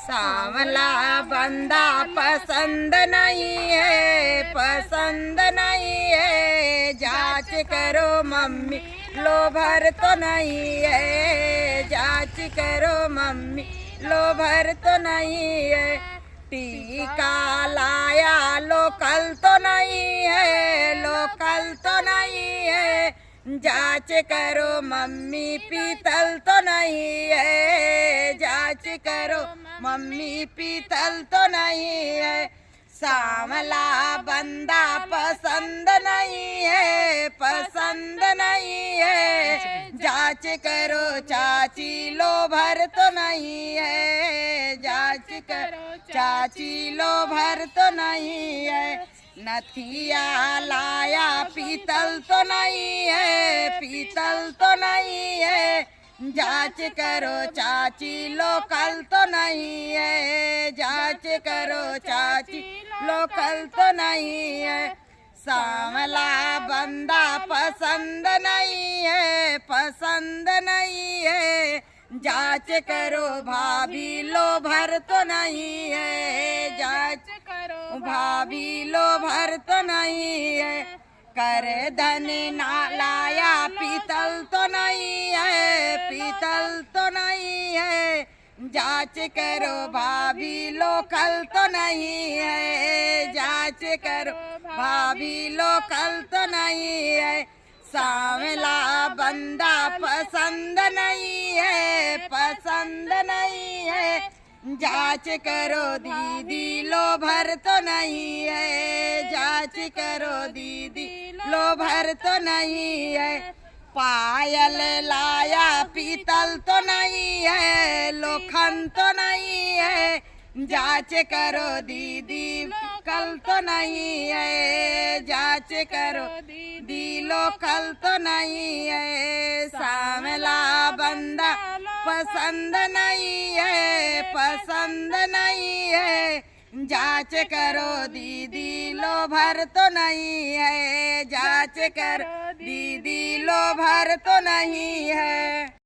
सांवला बंदा पसंद नहीं है, पसंद नहीं है। जांच करो मम्मी लो भर तो नहीं है, जांच करो मम्मी लो भर तो नहीं है। टीका लाया लोकल तो नहीं है, लोकल तो नहीं है। जांच करो मम्मी पीतल तो नहीं है, जांच करो मम्मी पीतल तो नहीं है। सांवला बंदा पसंद नहीं है, पसंद नहीं है। जांच करो चाची लो भर तो नहीं है, जांच करो चाची लो भर तो नहीं है। नथिया लाया पीतल तो नहीं है, पीतल तो नहीं है। जांच करो चाची लोकल तो नहीं है, जांच करो चाची लोकल तो नहीं है। सांवला बंदा पसंद नहीं है, पसंद नहीं है। जांच करो भाभी लो भर तो नहीं है, जांच करो भाभी लो भर तो नहीं है। कर धन ना लाया पीतल तो नहीं है, पीतल तो नहीं है। जांच करो भाभी लोकल तो नहीं है, जांच करो भाभी लोकल तो नहीं है। सांवला बंदा पसंद नहीं है, पसंद नहीं है। जांच करो दीदी लो भर तो नहीं है, जांच करो दीदी लो भर तो नहीं है। पायल लाया पीतल तो नहीं है, लोखन तो नहीं है। जांच करो दीदी कल तो नहीं है, जांच करो दीदी लोकल तो नहीं है। सांवला बंदा पसंद नहीं है, पसंद नहीं है। जांच करो दीदी लो भर तो नहीं है, जांच करो दीदी लो भर तो नहीं है।